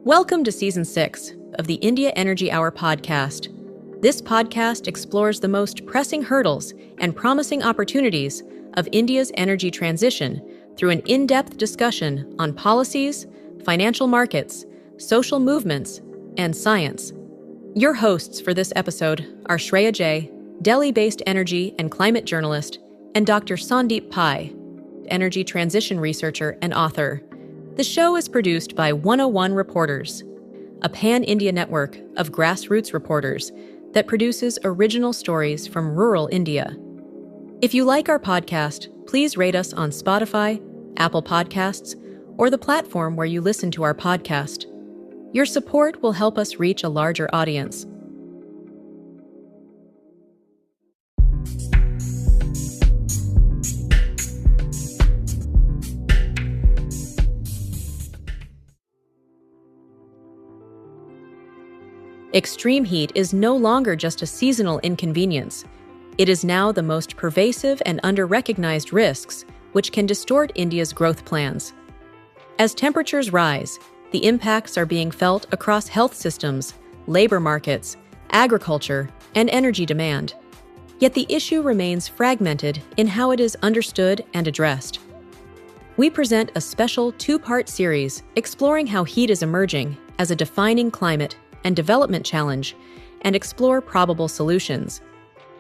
Welcome to Season 6 of the India Energy Hour podcast. This podcast explores the most pressing hurdles and promising opportunities of India's energy transition through an in-depth discussion on policies, financial markets, social movements, and science. Your hosts for this episode are Shreya J., Delhi-based energy and climate journalist, and Dr. Sandeep Pai, energy transition researcher and author. The show is produced by 101 Reporters, a pan-India network of grassroots reporters that produces original stories from rural India. If you like our podcast, please rate us on Spotify, Apple Podcasts, or the platform where you listen to our podcast. Your support will help us reach a larger audience. Extreme heat is no longer just a seasonal inconvenience. It is now the most pervasive and under-recognized risks, which can distort India's growth plans. As temperatures rise, the impacts are being felt across health systems, labor markets, agriculture, and energy demand. Yet the issue remains fragmented in how it is understood and addressed. We present a special two-part series exploring how heat is emerging as a defining climate and development challenge, and explore probable solutions.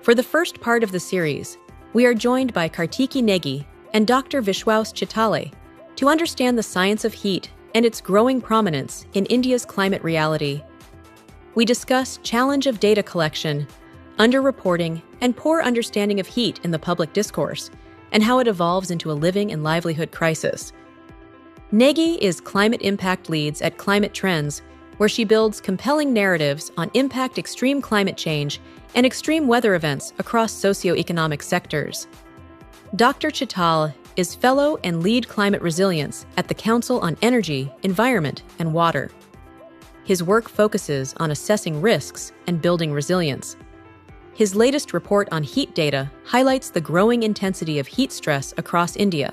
For the first part of the series, we are joined by Kartiki Negi and Dr. Vishwas Chitale to understand the science of heat and its growing prominence in India's climate reality. We discuss challenge of data collection, underreporting, and poor understanding of heat in the public discourse, and how it evolves into a living and livelihood crisis. Negi is Climate Impact Leads at Climate Trends, where she builds compelling narratives on impact extreme climate change and extreme weather events across socioeconomic sectors. Dr. Chitale is Fellow and Lead Climate Resilience at the Council on Energy, Environment, and Water. His work focuses on assessing risks and building resilience. His latest report on heat data highlights the growing intensity of heat stress across India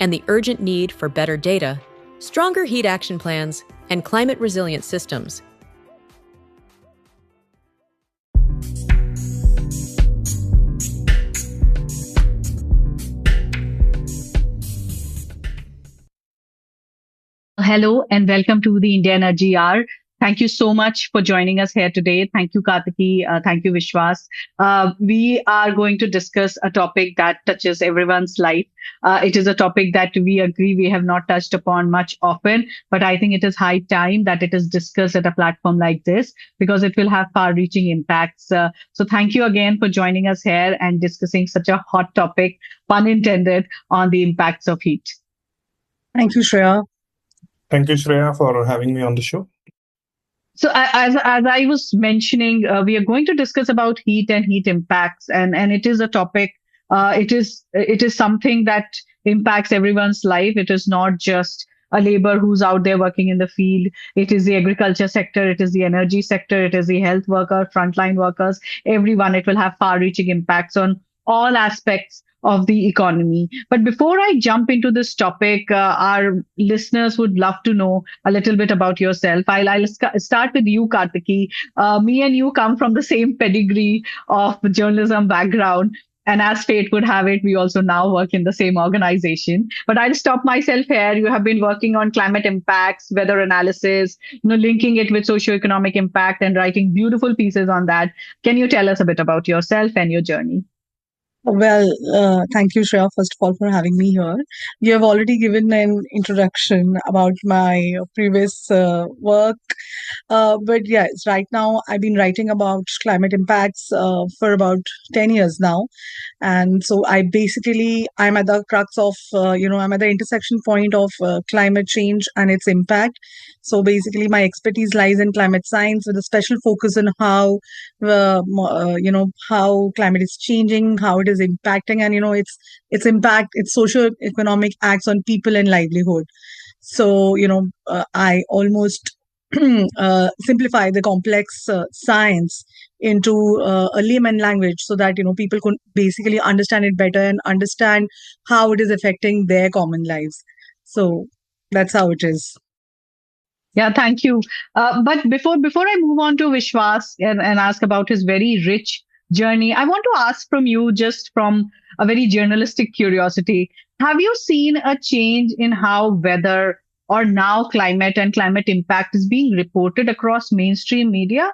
and the urgent need for better data, stronger heat action plans, and climate-resilient systems. Hello and welcome to the India Energy Hour. Thank you so much for joining us here today. Thank you, Kartiki. Thank you, Vishwas. We are going to discuss a topic that touches everyone's life. It is a topic that we agree we have not touched upon much often, but I think it is high time that it is discussed at a platform like this because it will have far-reaching impacts. So thank you again for joining us here and discussing such a hot topic, pun intended, on the impacts of heat. Thank you, Shreya. Thank you, Shreya, for having me on the show. So as I was mentioning, we are going to discuss about heat and heat impacts, and it is a topic. It is something that impacts everyone's life. It is not just a laborer who's out there working in the field. It is the agriculture sector. It is the energy sector. It is the health worker, frontline workers. Everyone. It will have far-reaching impacts on all aspects of the economy. But before I jump into this topic, our listeners would love to know a little bit about yourself. I'll start with you, Kartiki. Me and you come from the same pedigree of journalism background. And as fate would have it, we also now work in the same organization. But I'll stop myself here. You have been working on climate impacts, weather analysis, linking it with socioeconomic impact and writing beautiful pieces on that. Can you tell us a bit about yourself and your journey? Well, thank you, Shreya, first of all, for having me here. You have already given an introduction about my previous work. But yes, right now I've been writing about climate impacts for about 10 years now. And so I'm at the crux of, I'm at the intersection point of climate change and its impact. So basically my expertise lies in climate science with a special focus on how climate is changing, how it is impacting, and its impact, its socio-economic acts on people and livelihood. So I almost simplify the complex science into a layman language so that people could basically understand it better and understand how it is affecting their common lives. So that's how it is. Yeah, thank you. But before I move on to Vishwas and ask about his very rich journey, I want to ask from you, just from a very journalistic curiosity, have you seen a change in how weather or now climate and climate impact is being reported across mainstream media?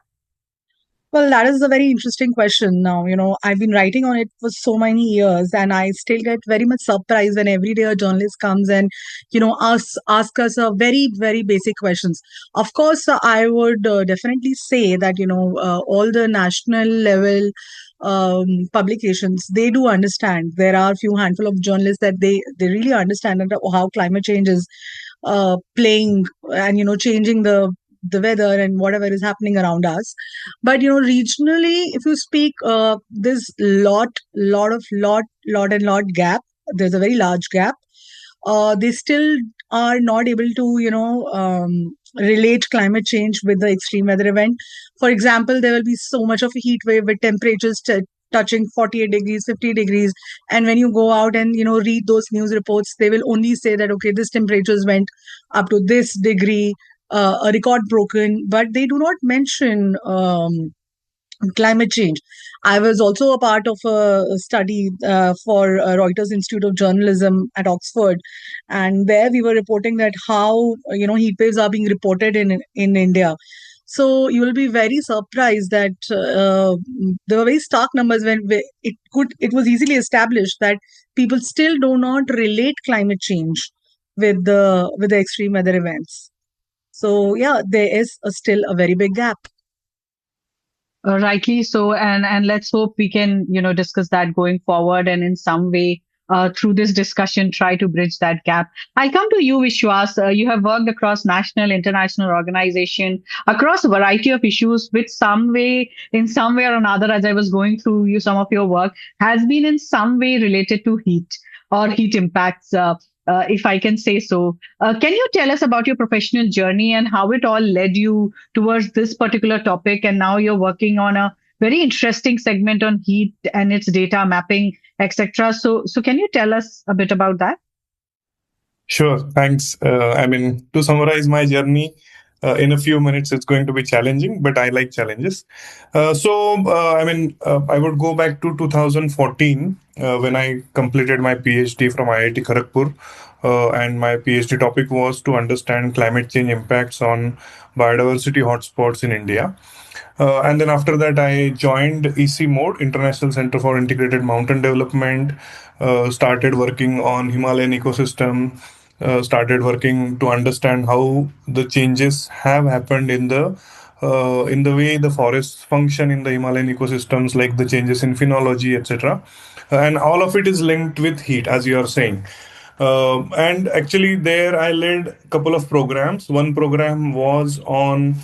Well, that is a very interesting question. Now, I've been writing on it for so many years, and I still get very much surprised when every day a journalist comes and, ask us a very, very basic questions. Of course, I would definitely say that, all the national level publications, they do understand. There are a few handful of journalists that they really understand that how climate change is playing and, changing the weather and whatever is happening around us. But regionally, if you speak, there's lot gap. There's a very large gap. They still are not able to relate climate change with the extreme weather event. For example, there will be so much of a heat wave with temperatures touching 48 degrees, 50 degrees, and when you go out and read those news reports, they will only say that okay, this temperatures went up to this degree, a record broken, but they do not mention climate change. I was also a part of a study for Reuters Institute of Journalism at Oxford, and there we were reporting that how heat waves are being reported in India. So you will be very surprised that there were very stark numbers when it was easily established that people still do not relate climate change with the extreme weather events. So yeah, there is still a very big gap. Rightly so, and let's hope we can discuss that going forward, and in some way through this discussion try to bridge that gap. I'll come to you, Vishwas. You have worked across national, international organization across a variety of issues, which in some way or another, as I was going through some of your work, has been in some way related to heat or heat impacts. If I can say so. Can you tell us about your professional journey and how it all led you towards this particular topic? And now you're working on a very interesting segment on heat and its data mapping, etc. So can you tell us a bit about that? Sure, thanks. To summarize my journey in a few minutes, it's going to be challenging, but I like challenges. I would go back to 2014 when I completed my PhD from IIT Kharagpur. And my PhD topic was to understand climate change impacts on biodiversity hotspots in India. And then after that, I joined EC Mode, International Center for Integrated Mountain Development, started working on Himalayan ecosystem, started working to understand how the changes have happened in the way the forests function in the Himalayan ecosystems, like the changes in phenology, etc. And all of it is linked with heat, as you are saying. And actually, there I led a couple of programs. One program was on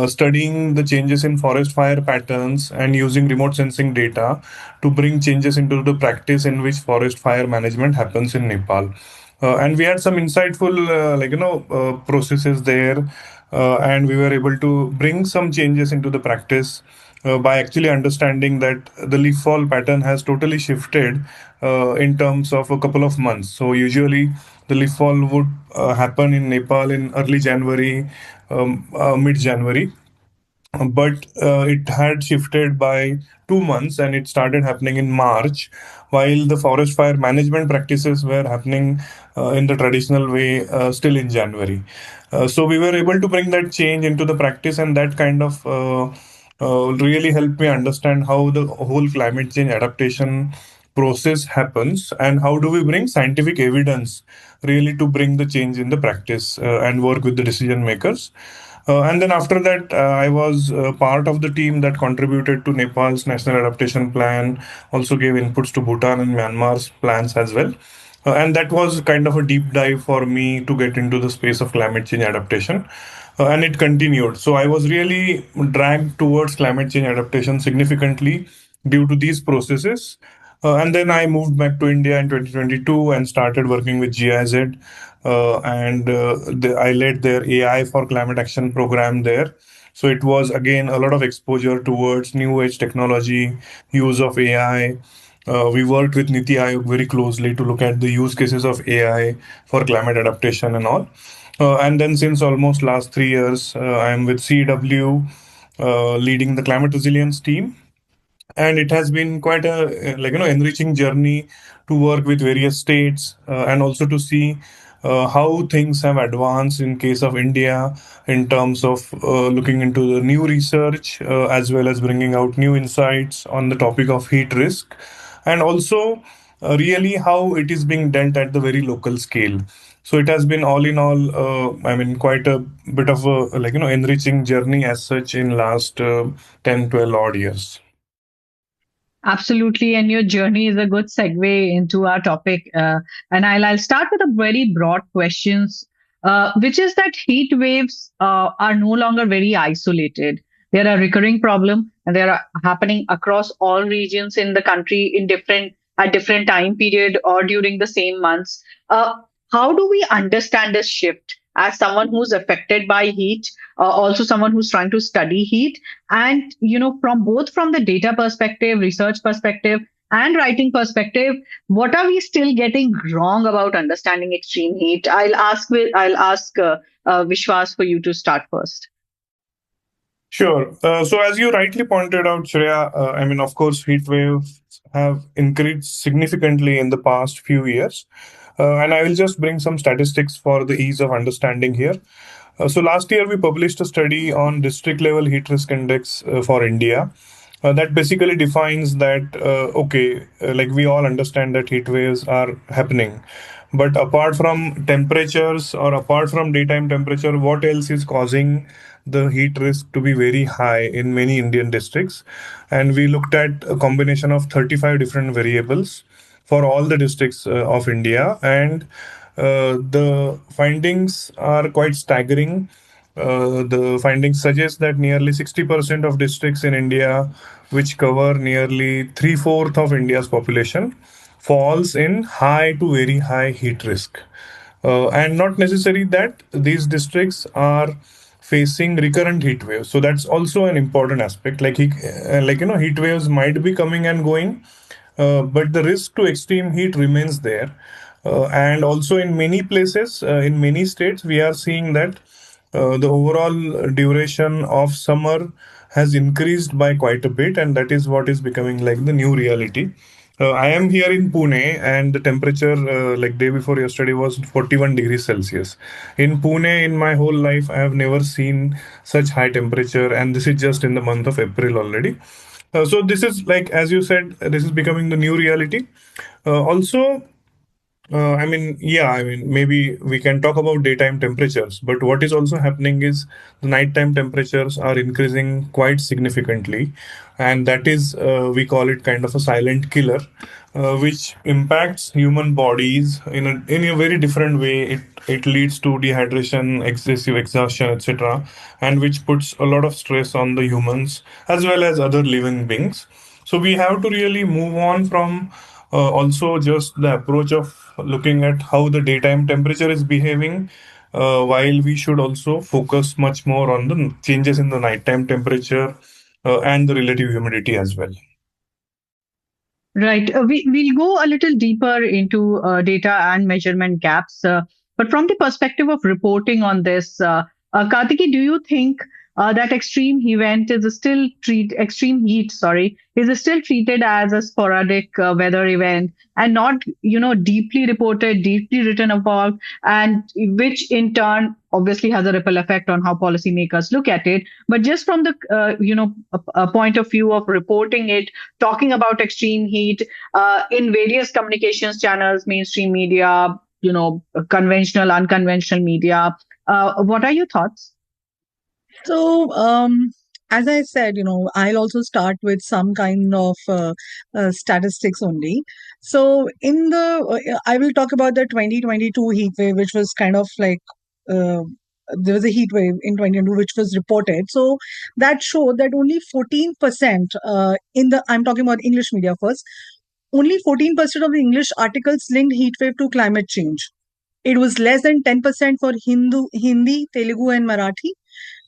studying the changes in forest fire patterns and using remote sensing data to bring changes into the practice in which forest fire management happens in Nepal. And we had some insightful, processes there, and we were able to bring some changes into the practice by actually understanding that the leaf fall pattern has totally shifted in terms of a couple of months. So usually the leaf fall would happen in Nepal in early January, mid January, but it had shifted by 2 months and it started happening in March, while the forest fire management practices were happening in the traditional way still in January. So we were able to bring that change into the practice, and that kind of really helped me understand how the whole climate change adaptation process happens and how do we bring scientific evidence really to bring the change in the practice and work with the decision makers. And then after that, I was part of the team that contributed to Nepal's national adaptation plan, also gave inputs to Bhutan and Myanmar's plans as well. And that was kind of a deep dive for me to get into the space of climate change adaptation. And it continued. So I was really dragged towards climate change adaptation significantly due to these processes. And then I moved back to India in 2022 and started working with GIZ. I led their AI for Climate Action program there. So it was again a lot of exposure towards new age technology, use of AI. We worked with Niti Aayog very closely to look at the use cases of AI for climate adaptation and all. And then since almost last 3 years, I am with CW, leading the climate resilience team, and it has been quite a enriching journey to work with various states, and also to see how things have advanced in case of India in terms of looking into the new research, as well as bringing out new insights on the topic of heat risk, and also really how it is being dealt at the very local scale. So it has been all in all, quite a bit of a enriching journey as such in last 10 12 odd years. Absolutely, and your journey is a good segue into our topic. And I'll start with a very broad questions, which is that heat waves are no longer very isolated. They're a recurring problem, and they are happening across all regions in the country in different at different time period or during the same months. How do we understand this shift as someone who's affected by heat, also someone who's trying to study heat? And from both from the data perspective, research perspective, and writing perspective, what are we still getting wrong about understanding extreme heat? I'll ask Vishwas for you to start first. Sure. So as you rightly pointed out, Shreya, of course, heat waves have increased significantly in the past few years. And I will just bring some statistics for the ease of understanding here. So last year we published a study on district level heat risk index for India. That basically defines that like we all understand that heat waves are happening, but apart from temperatures or apart from daytime temperature, what else is causing the heat risk to be very high in many Indian districts? And we looked at a combination of 35 different variables for all the districts of India, and the findings are quite staggering. The findings suggest that nearly 60% of districts in India, which cover nearly three-fourths of India's population, falls in high to very high heat risk. And not necessary that these districts are facing recurrent heat waves. So that's also an important aspect. Heat waves might be coming and going, but the risk to extreme heat remains there. And also in many places, in many states, we are seeing that the overall duration of summer has increased by quite a bit, and that is what is becoming like the new reality. I am here in Pune, and the temperature, like day before yesterday, was 41 degrees Celsius. In Pune, in my whole life, I have never seen such high temperature, and this is just in the month of April already. So this is like, as you said, this is becoming the new reality. Also, maybe we can talk about daytime temperatures, but what is also happening is the nighttime temperatures are increasing quite significantly, and that is, we call it kind of a silent killer, which impacts human bodies in a very different way. It leads to dehydration, excessive exhaustion, etc., and which puts a lot of stress on the humans as well as other living beings. So we have to really move on from also just the approach of looking at how the daytime temperature is behaving, while we should also focus much more on the changes in the nighttime temperature and the relative humidity as well. Right. We'll go a little deeper into data and measurement gaps. But from the perspective of reporting on this, Kartiki, do you think that extreme heat, sorry, is still treated as a sporadic weather event and not, deeply reported, deeply written about, and which in turn obviously has a ripple effect on how policymakers look at it. But just from the, a point of view of reporting it, talking about extreme heat in various communications channels, mainstream media, conventional, unconventional media. What are your thoughts? So, as I said, I'll also start with some kind of statistics only. So, I will talk about the 2022 heat wave, which was kind of like uh, there was a heat wave in 2022 which was reported. So that showed that only 14% I'm talking about English media first, only 14% of the English articles linked heat wave to climate change. It was less than 10% for Hindi, Telugu, and Marathi.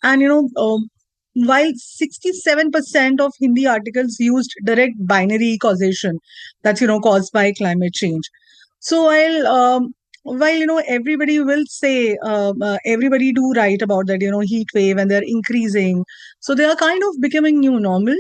And while 67% of Hindi articles used direct binary causation, that's caused by climate change. So while while everybody will say, everybody do write about that, heat wave, and they're increasing, so they are kind of becoming new normal.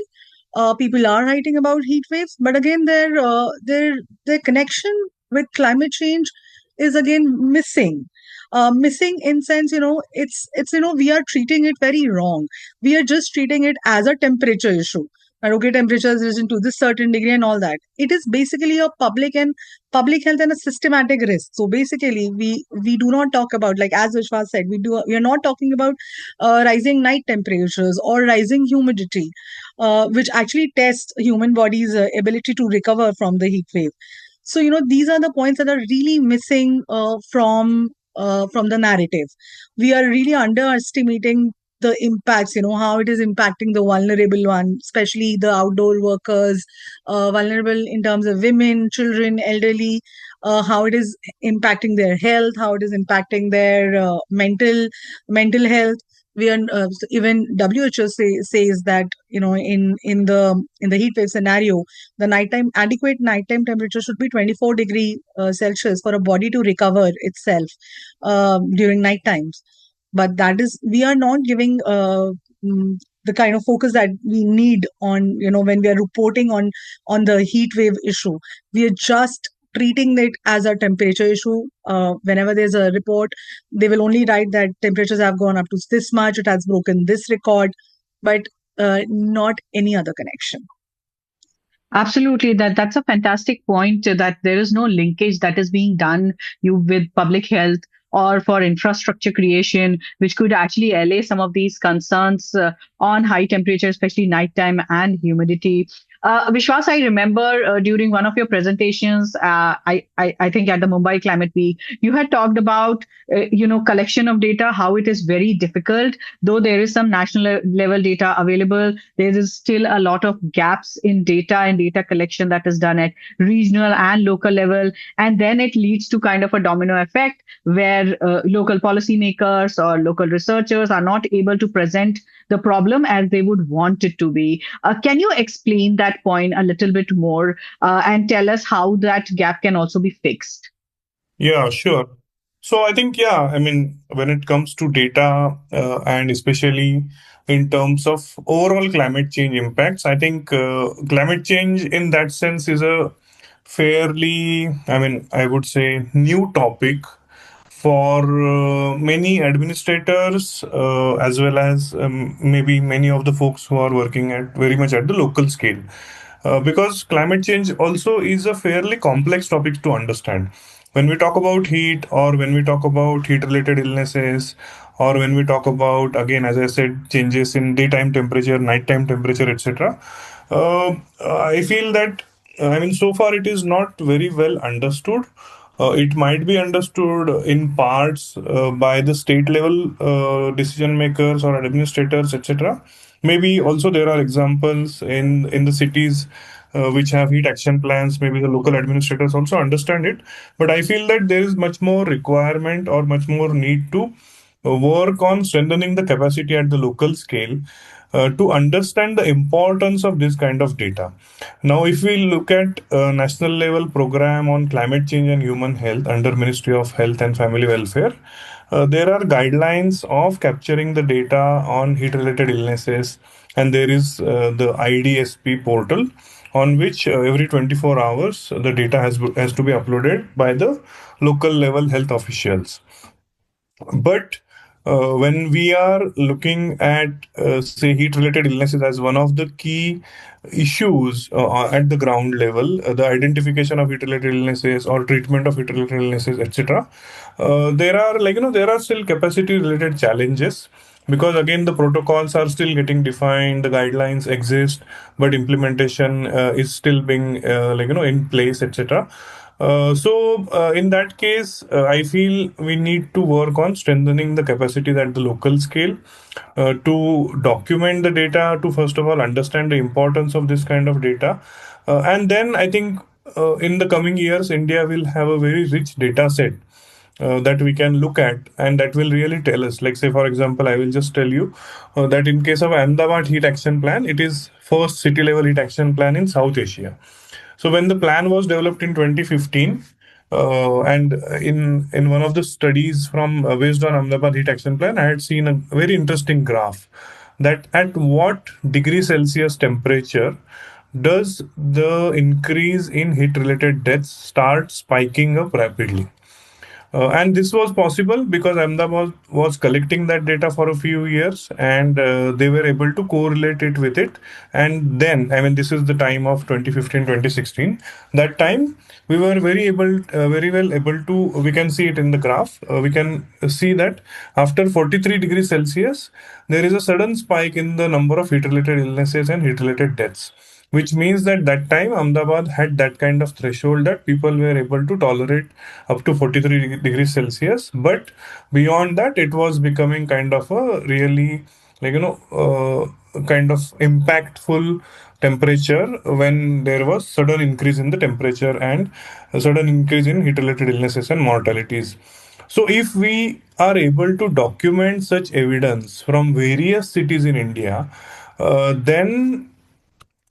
People are writing about heat waves, but again, their connection with climate change is again missing. Missing in sense, it's we are treating it very wrong. We are just treating it as a temperature issue. And okay, temperature has risen to this certain degree and all that. It is basically a public health and a systematic risk. So basically, we do not talk about, like as Vishwas said, we are not talking about rising night temperatures or rising humidity, which actually test human body's ability to recover from the heat wave. So these are the points that are really missing from the narrative. We are really underestimating the impacts, how it is impacting the vulnerable one, especially the outdoor workers, vulnerable in terms of women, children, elderly, how it is impacting their health, how it is impacting their mental health. We are even WHO says that in the heat wave scenario, the nighttime adequate nighttime temperature should be 24 degree Celsius for a body to recover itself during night times. But that is, we are not giving the kind of focus that we need on, when we are reporting on the heat wave issue. We are just treating it as a temperature issue. Whenever there's a report, they will only write that temperatures have gone up to this much, it has broken this record, but not any other connection. Absolutely, that's a fantastic point, that there is no linkage that is being done you with public health or for infrastructure creation, which could actually allay some of these concerns on high temperature, especially nighttime, and humidity. Vishwas, I remember during one of your presentations, I think at the Mumbai Climate Week, you had talked about collection of data, how it is very difficult. Though there is some national level data available, there is still a lot of gaps in data and data collection that is done at regional and local level, and then it leads to kind of a domino effect where local policymakers or local researchers are not able to present the problem as they would want it to be. Can you explain that point a little bit more and tell us how that gap can also be fixed? Yeah, sure. So I think, yeah, I mean, when it comes to data and especially in terms of overall climate change impacts, I think climate change in that sense is a fairly, I mean, I would say new topic for many administrators as well as maybe many of the folks who are working at very much at the local scale. Because climate change also is a fairly complex topic to understand. When we talk about heat, or when we talk about heat related illnesses, or when we talk about, again, as I said, changes in daytime temperature, nighttime temperature, etc., I feel that, I mean, so far it is not very well understood. It might be understood in parts by the state level decision makers or administrators, etc. Maybe also there are examples in the cities which have heat action plans. Maybe the local administrators also understand it. But I feel that there is much more requirement or much more need to work on strengthening the capacity at the local scale to understand the importance of this kind of data. Now, if we look at a national level program on climate change and human health under Ministry of Health and Family Welfare, there are guidelines of capturing the data on heat related illnesses, and there is the IDSP portal on which every 24 hours the data has to be uploaded by the local level health officials. But when we are looking at, say, heat related illnesses as one of the key issues at the ground level, the identification of heat related illnesses or treatment of heat related illnesses, etc., there are, there are still capacity related challenges, because again the protocols are still getting defined, the guidelines exist, but implementation is still being in place, etc. In that case, I feel we need to work on strengthening the capacity at the local scale to document the data, to first of all understand the importance of this kind of data. And then I think in the coming years, India will have a very rich data set that we can look at, and that will really tell us. Like, say, for example, I will just tell you that in case of Ahmedabad Heat Action Plan, it is first city level heat action plan in South Asia. So when the plan was developed in 2015, And in one of the studies from based on Ahmedabad heat action plan, I had seen a very interesting graph that at what degree Celsius temperature does the increase in heat related deaths start spiking up rapidly. And this was possible because Ahmedabad was collecting that data for a few years, and they were able to correlate it with it. And then, I mean, this is the time of 2015, 2016. That time, we were very well able to, we can see it in the graph. We can see that after 43 degrees Celsius, there is a sudden spike in the number of heat related illnesses and heat related deaths, which means that that time Ahmedabad had that kind of threshold that people were able to tolerate up to 43 degrees Celsius. But beyond that, it was becoming kind of a really, like, kind of impactful temperature when there was sudden increase in the temperature and a sudden increase in heat related illnesses and mortalities. So if we are able to document such evidence from various cities in India, then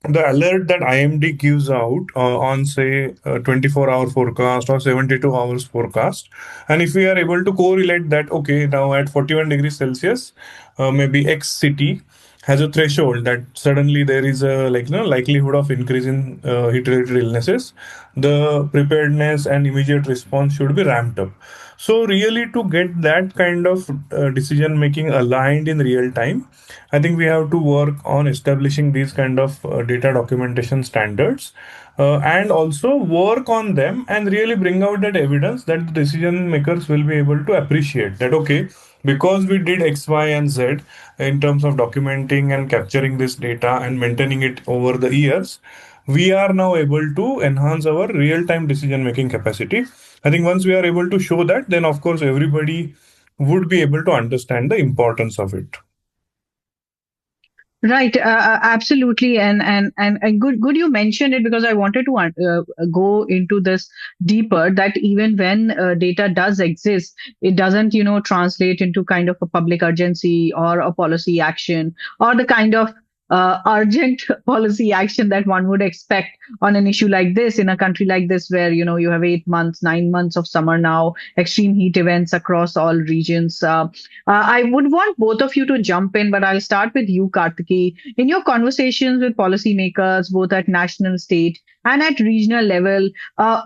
the alert that IMD gives out on, say, 24-hour forecast or 72 hours forecast, and if we are able to correlate that, okay, now at 41 degrees Celsius, maybe X city has a threshold that suddenly there is a, like, likelihood of increase in heat related illnesses, the preparedness and immediate response should be ramped up. So really, to get that kind of decision making aligned in real time, I think we have to work on establishing these kind of data documentation standards, and also work on them and really bring out that evidence that the decision makers will be able to appreciate that, okay, because we did X, Y, and Z in terms of documenting and capturing this data and maintaining it over the years, we are now able to enhance our real time decision making capacity. I think once we are able to show that, then of course everybody would be able to understand the importance of it. Right, absolutely, and good you mentioned it, because I wanted to go into this deeper. That even when data does exist, it doesn't translate into kind of a public urgency or a policy action, or the kind of urgent policy action that one would expect on an issue like this in a country like this, where you have 8 months, 9 months of summer now, extreme heat events across all regions. I would want both of you to jump in, but I'll start with you, Kartiki. In your conversations with policymakers, both at national, state, and at regional level,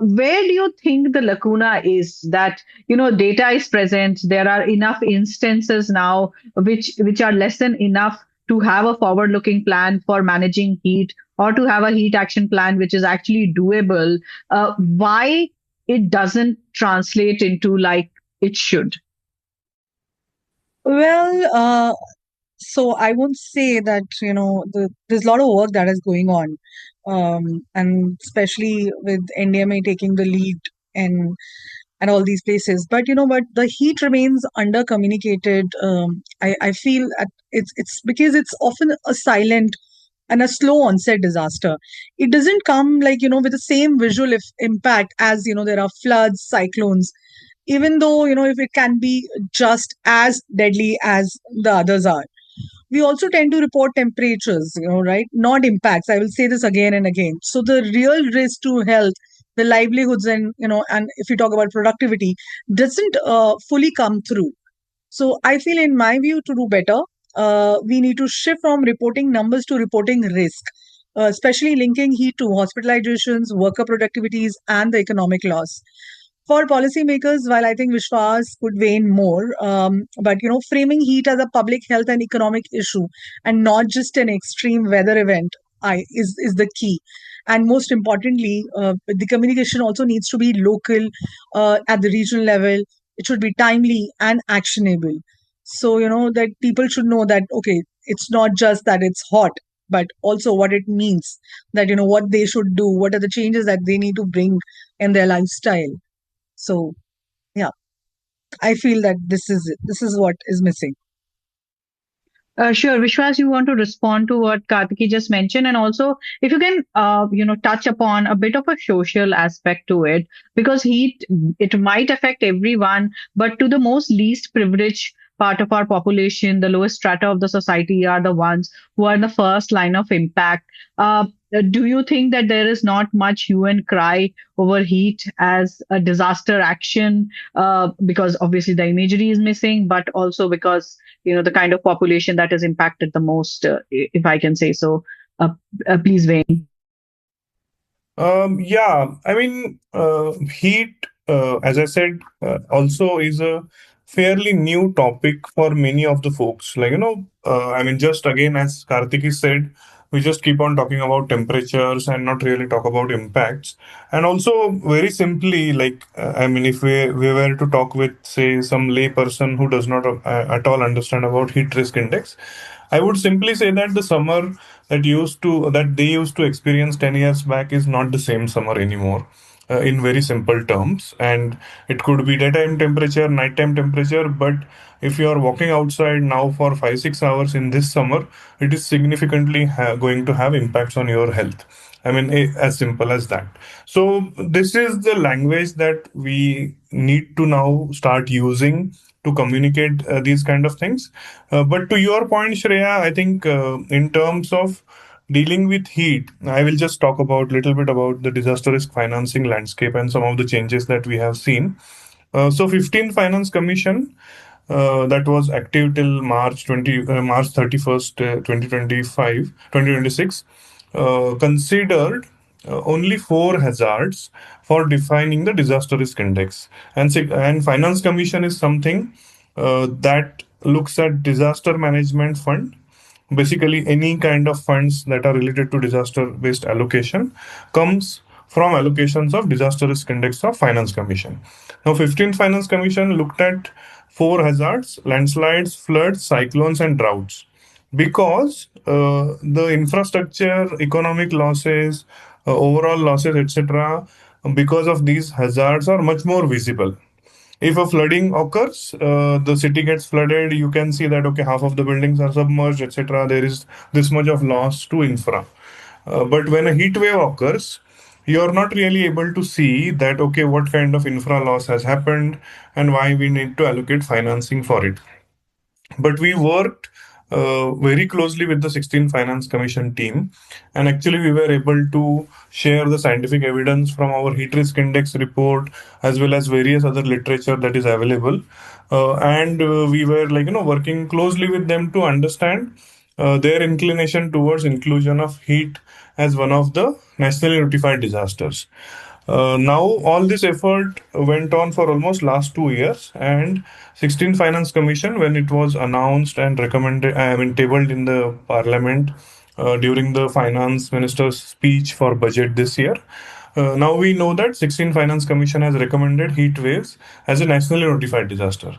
where do you think the lacuna is? That data is present. There are enough instances now which are less than enough to have a forward-looking plan for managing heat, or to have a heat action plan which is actually doable. Why it doesn't translate into like it should? Well, so I won't say that, there's a lot of work that is going on, and especially with NDMA taking the lead and and all these places. But the heat remains under communicated. I feel it's because it's often a silent and a slow onset disaster. It doesn't come like, with the same visual impact as, there are floods, cyclones, even though, if it can be just as deadly as the others are. We also tend to report temperatures, right? Not impacts. I will say this again and again. So the real risk to health, the livelihoods, and if you talk about productivity, doesn't fully come through. So I feel, in my view, to do better, we need to shift from reporting numbers to reporting risk, especially linking heat to hospitalizations, worker productivities, and the economic loss. For policymakers, while I think Vishwas could weigh in more, but framing heat as a public health and economic issue and not just an extreme weather event, is the key. And most importantly, the communication also needs to be local, at the regional level. It should be timely and actionable. So that people should know that, okay, it's not just that it's hot, but also what it means, that what they should do, what are the changes that they need to bring in their lifestyle. So yeah, I feel that this is what is missing. Sure, Vishwas, you want to respond to what Kartiki just mentioned, and also if you can, touch upon a bit of a social aspect to it, because heat, it might affect everyone, but to the most least privileged part of our population, the lowest strata of the society, are the ones who are in the first line of impact. do you think that there is not much hue and cry over heat as a disaster action, because obviously the imagery is missing, but also because the kind of population that is impacted the most, if I can say so? uh, Please, Wayne. Yeah, I mean, heat, as I said, also is a fairly new topic for many of the folks. Like, I mean, just again, as Kartiki said, we just keep on talking about temperatures and not really talk about impacts. And also, very simply, like, I mean, if we were to talk with, say, some lay person who does not at all understand about heat risk index, I would simply say that the summer that they used to experience 10 years back is not the same summer anymore. In very simple terms, and it could be daytime temperature, nighttime temperature, but if you are walking outside now for 5 6 hours in this summer, it is significantly going to have impacts on your health. I mean, as simple as that. So this is the language that we need to now start using to communicate these kind of things. But to your point, Shreya, I think in terms of dealing with heat, I will just talk about little bit about the disaster risk financing landscape and some of the changes that we have seen. So 15th Finance Commission that was active till March 31st, 2025, 2026, considered only four hazards for defining the disaster risk index. And Finance Commission is something that looks at disaster management fund, basically any kind of funds that are related to disaster based allocation comes from allocations of disaster risk index of Finance Commission. Now 15th Finance Commission looked at four hazards: landslides, floods, cyclones and droughts, because the infrastructure, economic losses, overall losses, etc., because of these hazards are much more visible. If a flooding occurs, the city gets flooded, you can see that okay, half of the buildings are submerged, etc. There is this much of loss to infra. But when a heat wave occurs, you're not really able to see that okay, what kind of infra loss has happened and why we need to allocate financing for it. But we worked very closely with the 16th Finance Commission team, and actually we were able to share the scientific evidence from our heat risk index report as well as various other literature that is available. And we were like working closely with them to understand their inclination towards inclusion of heat as one of the nationally notified disasters. Now all this effort went on for almost last 2 years, and 16th Finance Commission, when it was announced and recommended, I mean tabled in the Parliament during the Finance Minister's speech for budget this year. Now we know that 16th Finance Commission has recommended heat waves as a nationally notified disaster,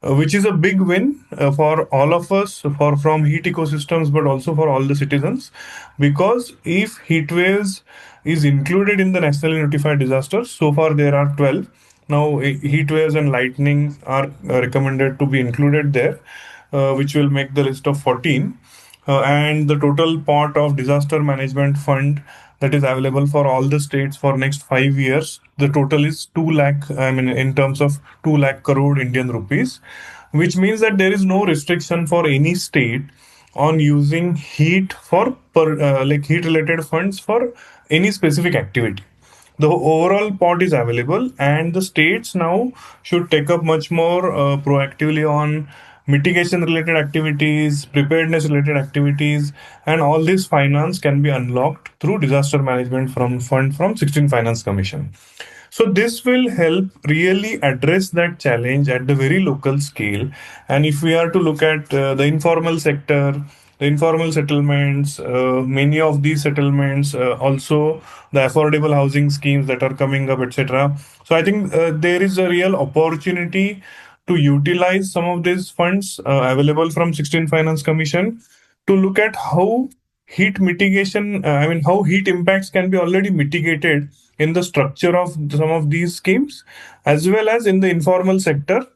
which is a big win for all of us, for from heat ecosystems, but also for all the citizens. Because if heat waves is included in the nationally notified disasters, so far there are 12. Now heat waves and lightning are recommended to be included there, which will make the list of 14. And the total pot of disaster management fund that is available for all the states for next 5 years, the total is 2 lakh, I mean in terms of 2 lakh crore Indian rupees, which means that there is no restriction for any state on using heat for like heat related funds for any specific activity. The overall pot is available, and the states now should take up much more proactively on mitigation related activities, preparedness related activities, and all this finance can be unlocked through disaster management from fund from 16 Finance Commission. So this will help really address that challenge at the very local scale. And if we are to look at the informal sector, the informal settlements, many of these settlements, also the affordable housing schemes that are coming up, etc. So I think there is a real opportunity to utilize some of these funds available from 16 Finance Commission to look at how heat mitigation, I mean, how heat impacts can be already mitigated in the structure of some of these schemes, as well as in the informal sector.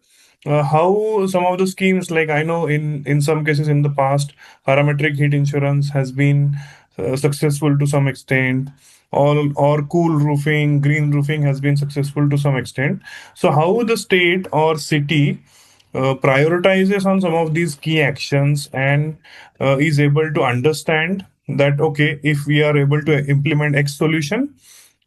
How some of the schemes, like I know in some cases in the past, parametric heat insurance has been successful to some extent, or cool roofing, green roofing has been successful to some extent. So how the state or city prioritizes on some of these key actions and is able to understand that okay, if we are able to implement X solution,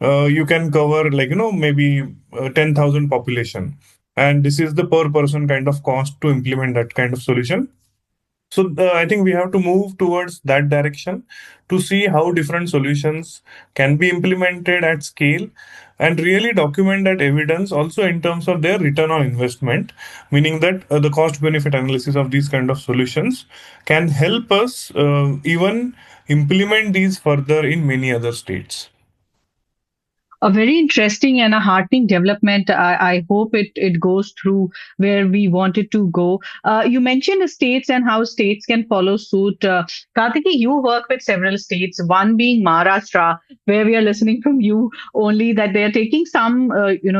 you can cover like maybe 10,000 population, and this is the per person kind of cost to implement that kind of solution. So I think we have to move towards that direction to see how different solutions can be implemented at scale and really document that evidence also in terms of their return on investment, meaning that the cost benefit analysis of these kind of solutions can help us even implement these further in many other states. A very interesting and a heartening development. I hope it goes through where we want it to go. You mentioned the states and how states can follow suit. Kartiki, you work with several states, one being Maharashtra, where we are listening from you only that they are taking some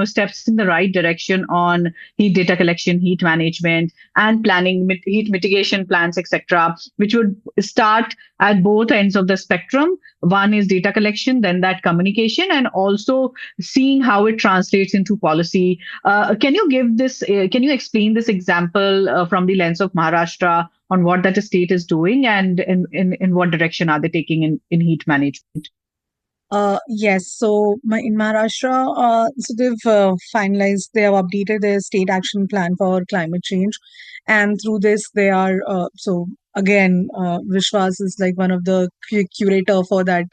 steps in the right direction on heat data collection, heat management, and planning, heat mitigation plans, etc., which would start at both ends of the spectrum. One is data collection, then that communication, and also seeing how it translates into policy. Can you give this? Can you explain this example from the lens of Maharashtra on what that state is doing and in what direction are they taking in heat management? Yes. So in Maharashtra, so they've finalized, they have updated their state action plan for climate change, and through this, they are so again, Vishwas is like one of the curator for that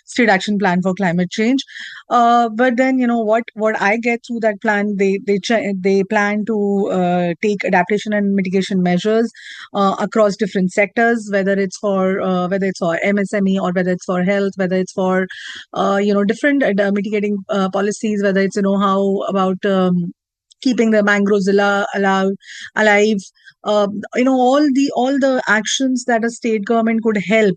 state action plan for climate change. But then what I get through that plan, they plan to take adaptation and mitigation measures across different sectors, whether it's for MSME or whether it's for health, whether it's for different mitigating policies, whether it's how about keeping the mangroves alive. All the actions that a state government could help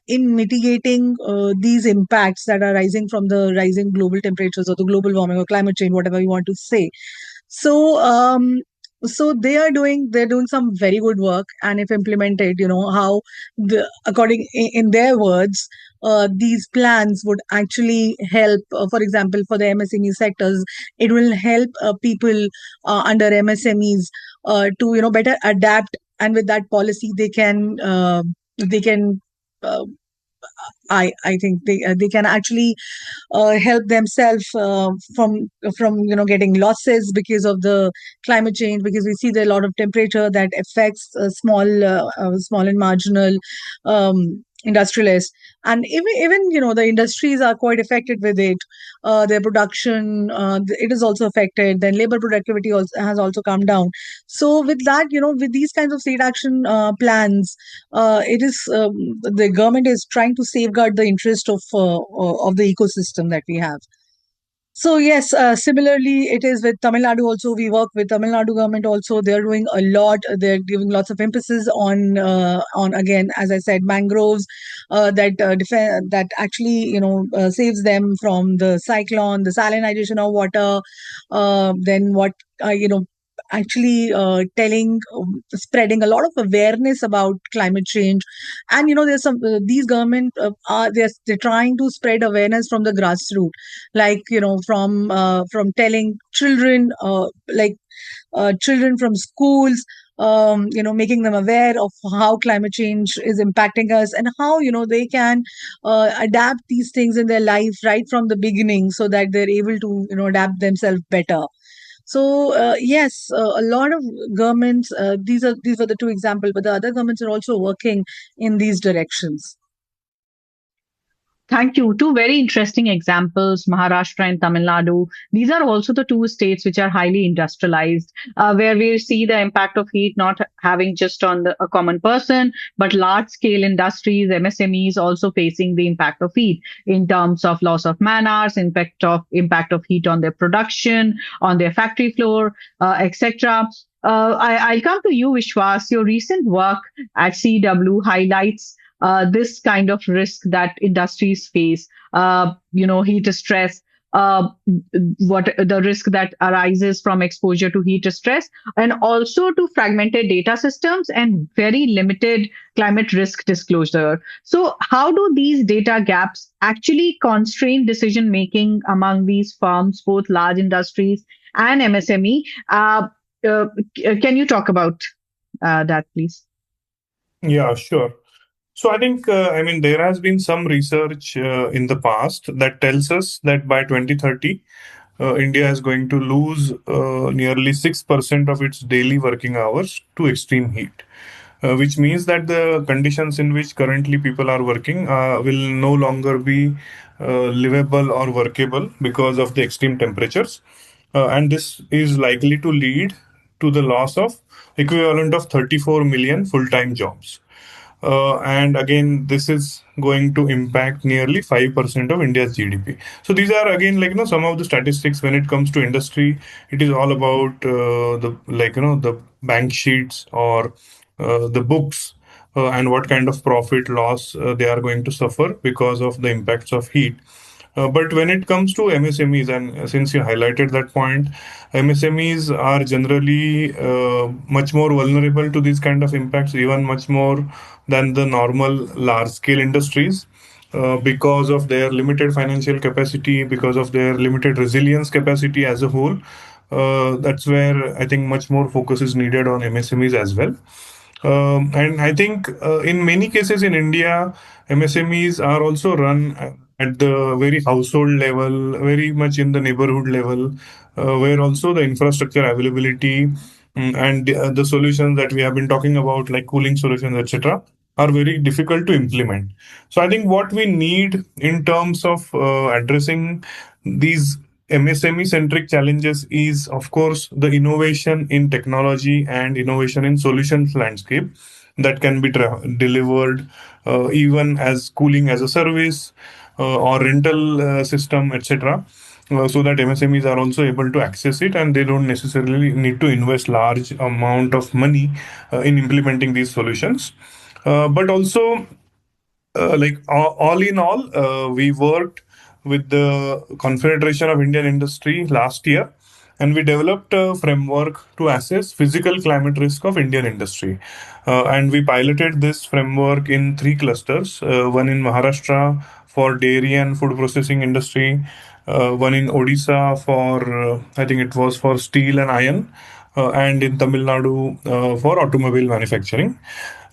in mitigating these impacts that are rising from the rising global temperatures or the global warming or climate change, whatever you want to say. So they're doing some very good work, and if implemented, how according in their words, these plans would actually help. For example, for the MSME sectors, it will help people under MSMEs to better adapt, and with that policy, they can. Uh, I think they can actually help themselves from getting losses because of the climate change, because we see there are a lot of temperature that affects small and marginal industrialists, and even the industries are quite affected with it. Their production, it is also affected. Then labor productivity also has also come down. So with that, with these kinds of state action plans, it is the government is trying to safeguard the interest of the ecosystem that we have. So yes, similarly, it is with Tamil Nadu also. We work with Tamil Nadu government also. They're doing a lot. They're giving lots of emphasis on again, as I said, mangroves that actually saves them from the cyclone, the salinization of water. Then what actually telling, spreading a lot of awareness about climate change, and there's some these government are they're trying to spread awareness from the grassroots, like from telling children, children from schools, making them aware of how climate change is impacting us, and how they can adapt these things in their life right from the beginning, so that they're able to adapt themselves better. So yes, a lot of governments. These were the two examples, but the other governments are also working in these directions. Thank you. Two very interesting examples, Maharashtra and Tamil Nadu. These are also the two states which are highly industrialized, where we see the impact of heat not having just on a common person, but large scale industries, MSMEs also facing the impact of heat in terms of loss of man hours, impact of heat on their production, on their factory floor, etc. I'll come to you, Vishwas. Your recent work at CW highlights this kind of risk that industries face, heat stress, what the risk that arises from exposure to heat stress, and also to fragmented data systems and very limited climate risk disclosure. So, how do these data gaps actually constrain decision making among these firms, both large industries and MSME? Can you talk about that, please? Yeah, sure. So I think, there has been some research in the past that tells us that by 2030, India is going to lose nearly 6% of its daily working hours to extreme heat, which means that the conditions in which currently people are working will no longer be livable or workable because of the extreme temperatures. And this is likely to lead to the loss of equivalent of 34 million full-time jobs. And again, this is going to impact nearly 5% of India's GDP. So these are again, some of the statistics when it comes to industry. It is all about the bank sheets or the books, and what kind of profit loss they are going to suffer because of the impacts of heat. But when it comes to MSMEs, and since you highlighted that point, MSMEs are generally much more vulnerable to these kind of impacts, even much more than the normal large scale industries. Because of their limited financial capacity, because of their limited resilience capacity as a whole. That's where I think much more focus is needed on MSMEs as well. And I think in many cases in India, MSMEs are also run at the very household level, very much in the neighborhood level, where also the infrastructure availability, and the solutions that we have been talking about, like cooling solutions, etc., are very difficult to implement. So I think what we need in terms of addressing these MSME centric challenges is, of course, the innovation in technology and innovation in solutions landscape that can be delivered even as cooling as a service, or rental system, etc. So that MSMEs are also able to access it, and they don't necessarily need to invest large amount of money in implementing these solutions. But also, all in all, we worked with the Confederation of Indian Industry last year, and we developed a framework to assess physical climate risk of Indian industry. And we piloted this framework in three clusters: one in Maharashtra for dairy and food processing industry, one in Odisha for I think it was for steel and iron, and in Tamil Nadu for automobile manufacturing.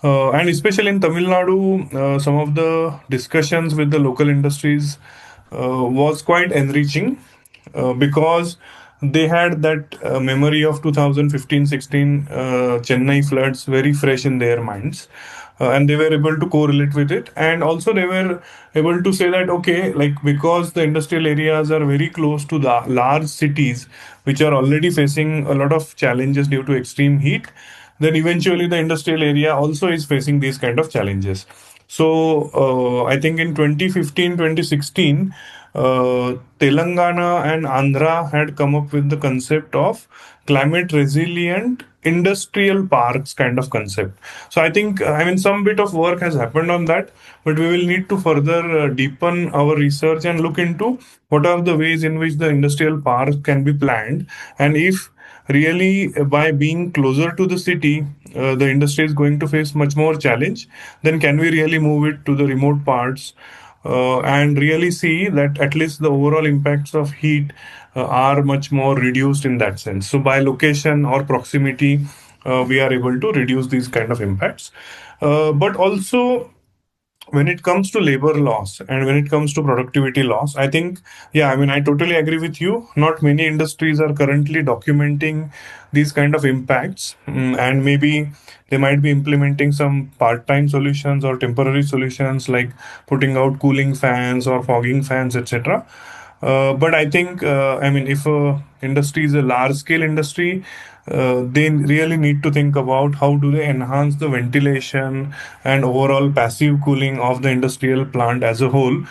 And especially in Tamil Nadu, some of the discussions with the local industries was quite enriching, because they had that memory of 2015-16 Chennai floods very fresh in their minds. And they were able to correlate with it, and also they were able to say that, okay, like, because the industrial areas are very close to the large cities which are already facing a lot of challenges due to extreme heat, then eventually the industrial area also is facing these kind of challenges. So I think in 2015, 2016, Telangana and Andhra had come up with the concept of climate resilient industrial parks kind of concept. So I think, some bit of work has happened on that, but we will need to further deepen our research and look into what are the ways in which the industrial park can be planned. And if really, by being closer to the city, the industry is going to face much more challenge, then can we really move it to the remote parts, and really see that at least the overall impacts of heat are much more reduced in that sense. So by location or proximity, we are able to reduce these kind of impacts. But also, when it comes to labor loss and when it comes to productivity loss, I think, yeah, I totally agree with you. Not many industries are currently documenting these kind of impacts. And maybe they might be implementing some part-time solutions or temporary solutions, like putting out cooling fans or fogging fans, etc. But I think, if a industry is a large scale industry, they really need to think about how do they enhance the ventilation and overall passive cooling of the industrial plant as a whole.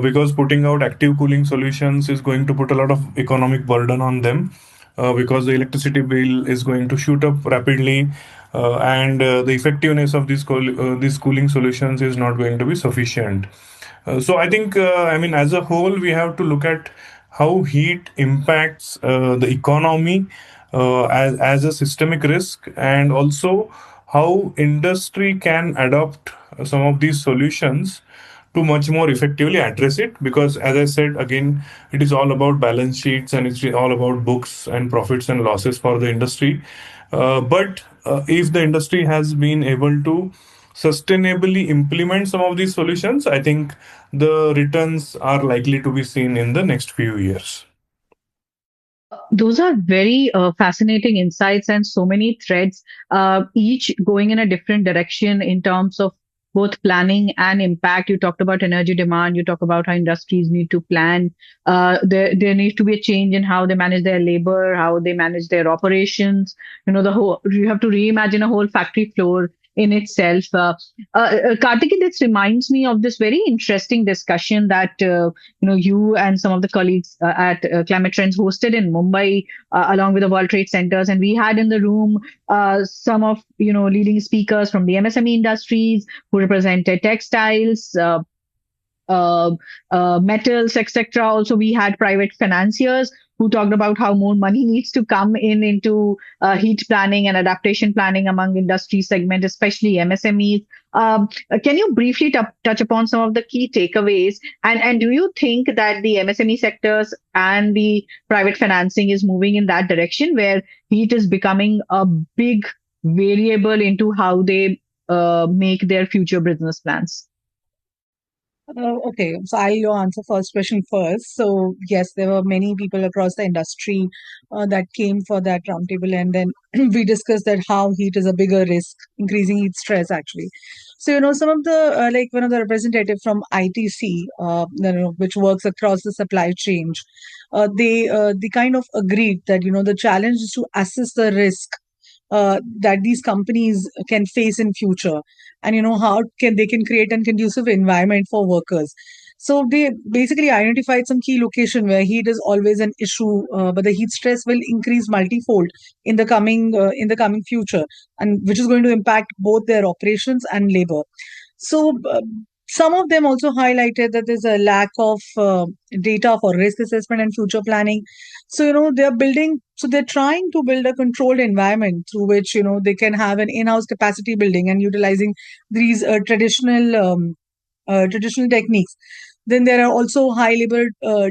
Because putting out active cooling solutions is going to put a lot of economic burden on them, because the electricity bill is going to shoot up rapidly, and the effectiveness of these cooling solutions is not going to be sufficient. So I think, as a whole, we have to look at how heat impacts the economy as a systemic risk, and also how industry can adopt some of these solutions to much more effectively address it. Because, as I said, again, it is all about balance sheets and it's all about books and profits and losses for the industry. But if the industry has been able to sustainably implement some of these solutions, I think the returns are likely to be seen in the next few years. Those are very fascinating insights and so many threads, each going in a different direction in terms of both planning and impact. You talked about energy demand. You talk about how industries need to plan. There needs to be a change in how they manage their labor, how they manage their operations. You have to reimagine a whole factory floor in itself. Kartiki, this reminds me of this very interesting discussion that you and some of the colleagues at Climate Trends hosted in Mumbai, along with the World Trade Centers, and we had in the room some of leading speakers from the MSME industries who represented textiles, uh, metals, etc. Also, we had private financiers who talked about how more money needs to come in into heat planning and adaptation planning among industry segment, especially MSMEs. Can you briefly touch upon some of the key takeaways? And do you think that the MSME sectors and the private financing is moving in that direction where heat is becoming a big variable into how they make their future business plans? Okay, so I'll answer first question first. So yes, there were many people across the industry that came for that roundtable, and then we discussed that how heat is a bigger risk, increasing heat stress actually. So some of the like one of the representative from ITC, which works across the supply chain, they kind of agreed that the challenge is to assess the risk that these companies can face in future, and how can they can create a conducive environment for workers. So they basically identified some key location where heat is always an issue, but the heat stress will increase multifold in the coming future, and which is going to impact both their operations and labor. So some of them also highlighted that there's a lack of data for risk assessment and future planning. So they're trying to build a controlled environment through which they can have an in-house capacity building and utilizing these traditional techniques. Then there are also high labor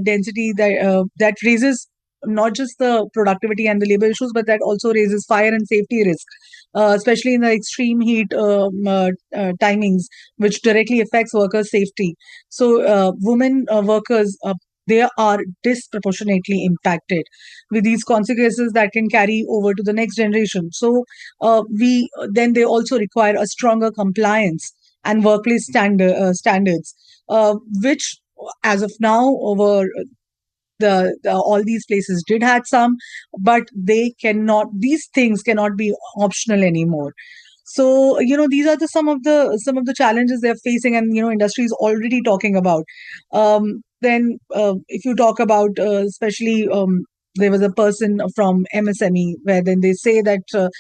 density that raises not just the productivity and the labor issues, but that also raises fire and safety risk, especially in the extreme heat timings, which directly affects workers' safety. So women workers. They are disproportionately impacted with these consequences that can carry over to the next generation. So we then they also require a stronger compliance and workplace standards, which as of now over the all these places did had some, but these things cannot be optional anymore. So these are some of the challenges they're facing, and industry is already talking about. Then if you talk about especially there was a person from MSME where then they say that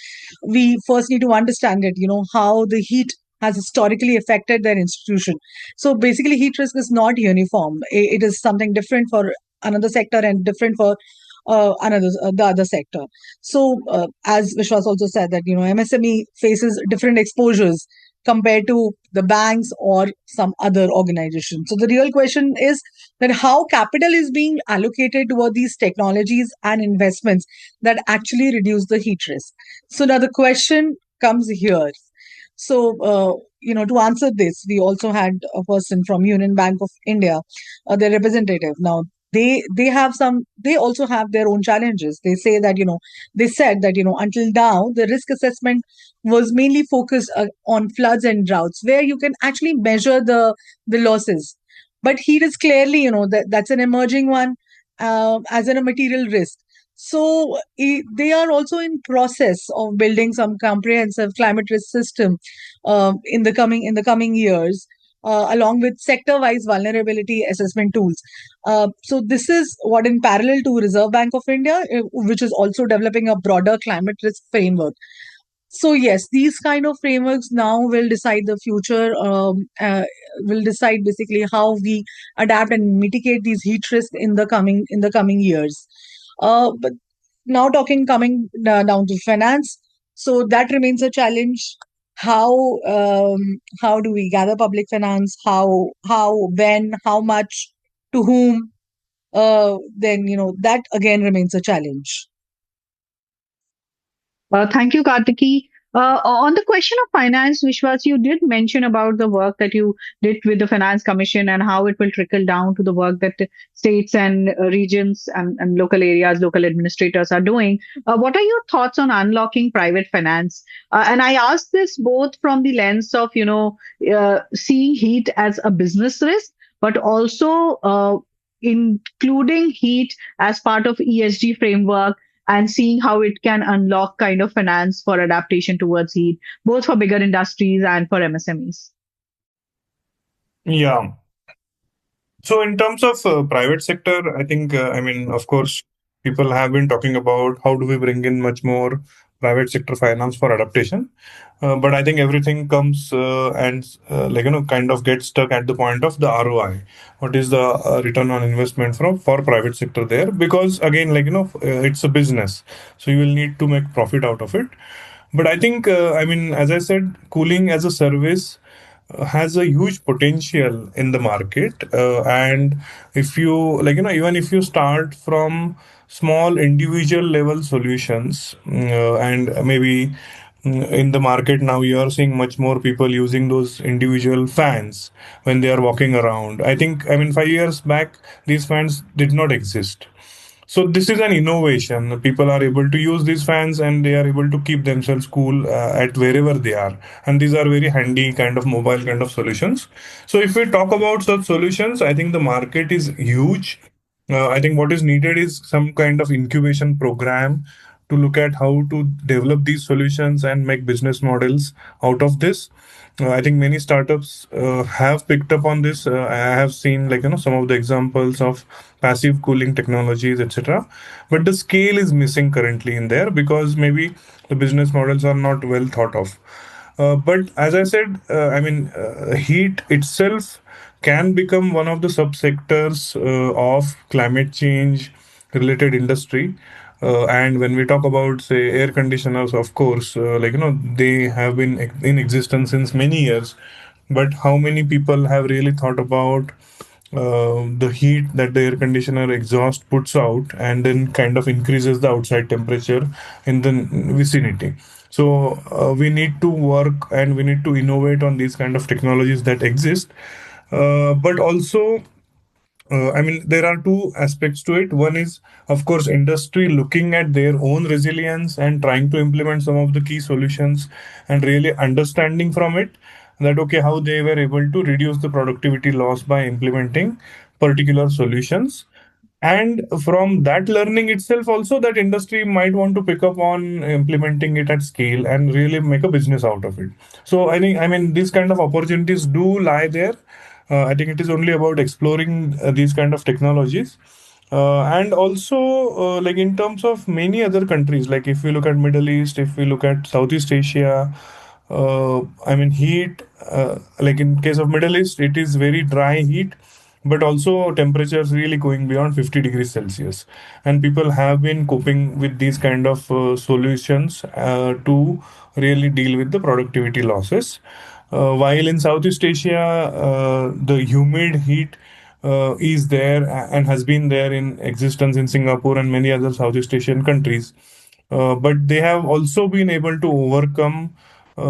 we first need to understand it, how the heat has historically affected their institution. So basically, heat risk is not uniform. It is something different for another sector and different for the other sector. So as Vishwas also said that MSME faces different exposures compared to the banks or some other organization. So the real question is that how capital is being allocated toward these technologies and investments that actually reduce the heat risk. So now the question comes here. So, to answer this, we also had a person from Union Bank of India, their representative. Now, they also have their own challenges. They say that, they said that, until now, the risk assessment was mainly focused on floods and droughts, where you can actually measure the losses. But heat is clearly, that's an emerging one as a material risk. So they are also in process of building some comprehensive climate risk system in the coming years, along with sector-wise vulnerability assessment tools. So this is what in parallel to Reserve Bank of India, which is also developing a broader climate risk framework. So yes, these kind of frameworks now will decide the future. Will decide basically how we adapt and mitigate these heat risks in the coming years. But now coming down to finance, so that remains a challenge. How do we gather public finance? When, how much, to whom? Then that again remains a challenge. Thank you, Kartiki. On the question of finance, Vishwas, you did mention about the work that you did with the Finance Commission and how it will trickle down to the work that the states and regions and local areas, local administrators are doing. What are your thoughts on unlocking private finance? And I ask this both from the lens of, seeing heat as a business risk, but also including heat as part of ESG framework and seeing how it can unlock kind of finance for adaptation towards heat, both for bigger industries and for MSMEs. Yeah. So in terms of private sector, I think, of course, people have been talking about how do we bring in much more private sector finance for adaptation. But I think everything comes kind of gets stuck at the point of the ROI. What is the return on investment for private sector there? Because again, it's a business, so you will need to make profit out of it. But I think, as I said, cooling as a service has a huge potential in the market. And if you even if you start from small individual level solutions, and maybe in the market now you are seeing much more people using those individual fans when they are walking around. I think, 5 years back these fans did not exist. So this is an innovation. People are able to use these fans and they are able to keep themselves cool at wherever they are. And these are very handy kind of mobile kind of solutions. So if we talk about such solutions, I think the market is huge. I think what is needed is some kind of incubation program to look at how to develop these solutions and make business models out of this. I think many startups have picked up on this. I have seen some of the examples of passive cooling technologies, etc. But the scale is missing currently in there because maybe the business models are not well thought of. But as I said, heat itself can become one of the subsectors of climate change related industry. And when we talk about, say, air conditioners, of course, they have been in existence since many years. But how many people have really thought about the heat that the air conditioner exhaust puts out and then kind of increases the outside temperature in the vicinity? So we need to work and we need to innovate on these kind of technologies that exist. But also, there are two aspects to it. One is, of course, industry looking at their own resilience and trying to implement some of the key solutions and really understanding from it that, okay, how they were able to reduce the productivity loss by implementing particular solutions. And from that learning itself, also, that industry might want to pick up on implementing it at scale and really make a business out of it. So I think, these kind of opportunities do lie there. I think it is only about exploring these kind of technologies. And also, in terms of many other countries, like if we look at Middle East, if we look at Southeast Asia, heat, like in case of Middle East, it is very dry heat, but also temperatures really going beyond 50 degrees Celsius. And people have been coping with these kind of solutions to really deal with the productivity losses. While in Southeast Asia, the humid heat is there and has been there in existence in Singapore and many other Southeast Asian countries. But they have also been able to overcome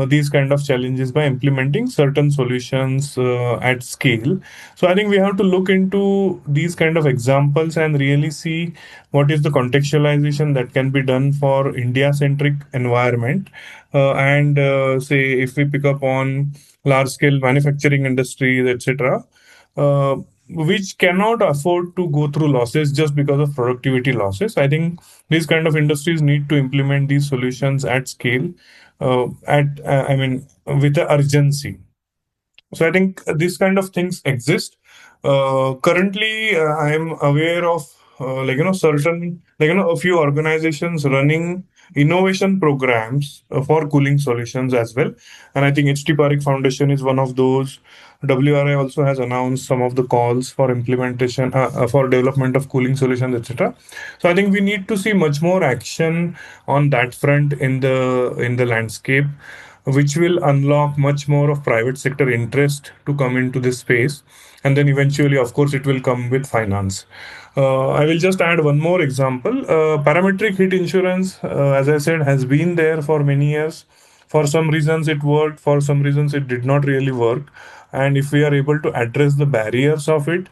these kind of challenges by implementing certain solutions at scale. So I think we have to look into these kind of examples and really see what is the contextualization that can be done for India centric environment. And say if we pick up on large scale manufacturing industries, etc., which cannot afford to go through losses just because of productivity losses. I think these kind of industries need to implement these solutions at scale, at with the urgency. So I think these kind of things exist. Currently, I am aware of certain a few organizations running innovation programs for cooling solutions as well. And I think HT Parekh Foundation is one of those. WRI also has announced some of the calls for implementation for development of cooling solutions, etc. So I think we need to see much more action on that front in the landscape, which will unlock much more of private sector interest to come into this space. And then eventually, of course, it will come with finance. I will just add one more example. Parametric heat insurance, as I said, has been there for many years. For some reasons it worked, for some reasons it did not really work. And if we are able to address the barriers of it,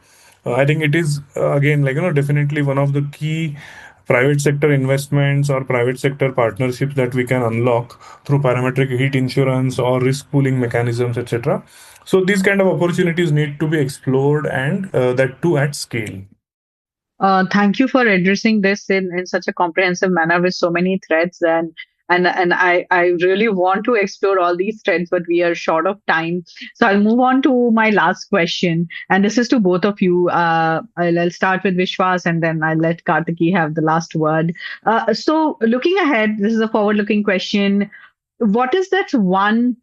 I think it is again, definitely one of the key private sector investments or private sector partnerships that we can unlock through parametric heat insurance or risk pooling mechanisms, etc. So these kind of opportunities need to be explored, and that too at scale. Thank you for addressing this in such a comprehensive manner with so many threads, and I really want to explore all these threads, but we are short of time. So I'll move on to my last question, and this is to both of you. I'll start with Vishwas, and then I'll let Kartiki have the last word. So looking ahead, this is a forward-looking question. What is that one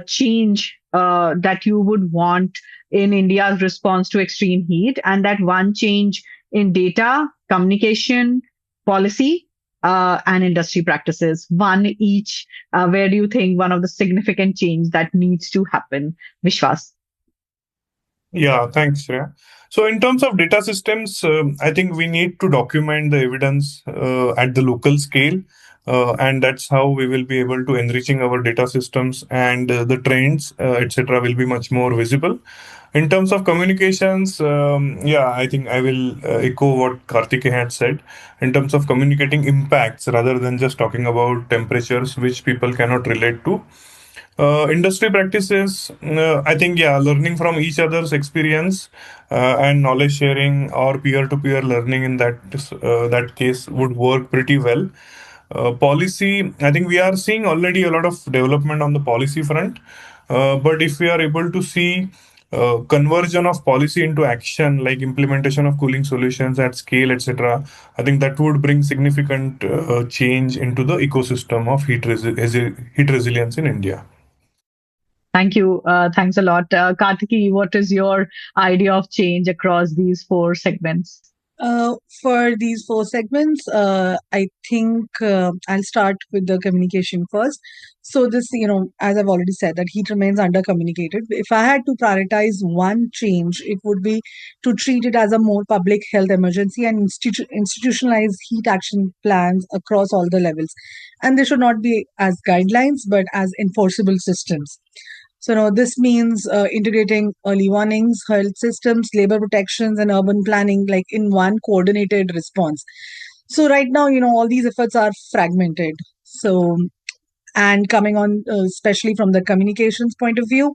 change that you would want in India's response to extreme heat, and that one change in data, communication, policy, and industry practices? One each. Where do you think one of the significant change that needs to happen? Vishwas. Yeah, thanks, Shreya. So, in terms of data systems, I think we need to document the evidence at the local scale, and that's how we will be able to enriching our data systems, and the trends, etc., will be much more visible. In terms of communications, yeah, I think I will echo what Kartike had said in terms of communicating impacts rather than just talking about temperatures, which people cannot relate to. Industry practices, I think, yeah, learning from each other's experience and knowledge sharing or peer-to-peer learning in that case would work pretty well. Policy, I think we are seeing already a lot of development on the policy front, but if we are able to see conversion of policy into action, like implementation of cooling solutions at scale, etc., I think that would bring significant change into the ecosystem of heat resilience in India. Thank you. Thanks a lot. Kartiki, what is your idea of change across these four segments? For these four segments, I think I'll start with the communication first. So this, as I've already said, that heat remains under-communicated. If I had to prioritize one change, it would be to treat it as a more public health emergency and institutionalize heat action plans across all the levels. And they should not be as guidelines, but as enforceable systems. So now this means integrating early warnings, health systems, labor protections, and urban planning like in one coordinated response. So right now, all these efforts are fragmented. So, and coming on, especially from the communications point of view,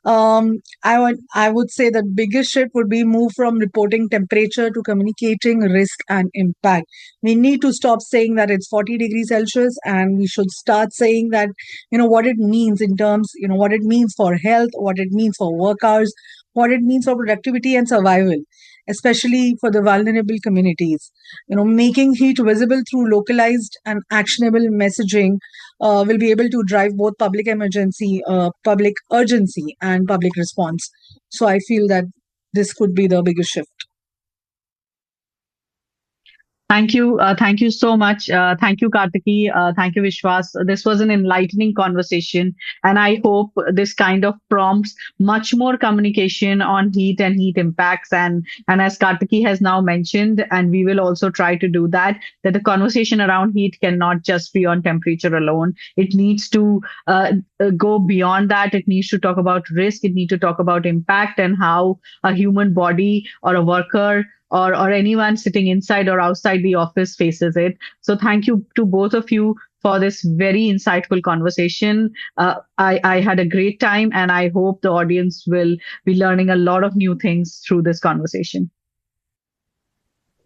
I would say that biggest shift would be move from reporting temperature to communicating risk and impact. We need to stop saying that it's 40 degrees Celsius, and we should start saying that, what it means in terms, what it means for health, what it means for work hours, what it means for productivity and survival, especially for the vulnerable communities. Making heat visible through localized and actionable messaging will be able to drive both public emergency, public urgency, and public response. So I feel that this could be the biggest shift. Thank you. Thank you so much. Thank you, Kartiki. Thank you, Vishwas. This was an enlightening conversation, and I hope this kind of prompts much more communication on heat and heat impacts. And as Kartiki has now mentioned, and we will also try to do that, that the conversation around heat cannot just be on temperature alone. It needs to go beyond that. It needs to talk about risk. It needs to talk about impact and how a human body or a worker or anyone sitting inside or outside the office faces it. So thank you to both of you for this very insightful conversation. I had a great time, and I hope the audience will be learning a lot of new things through this conversation.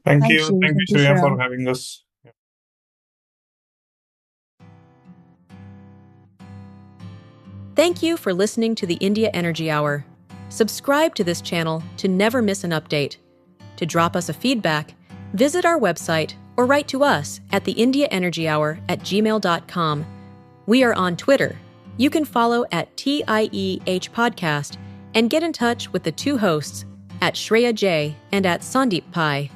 Thank you, Shreya, Shreya, for having us. Thank you for listening to the India Energy Hour. Subscribe to this channel to never miss an update. To drop us a feedback, visit our website or write to us at theindiaenergyhour@gmail.com. We are on Twitter. You can follow at TIEH Podcast and get in touch with the two hosts at Shreya J and at Sandeep Pai.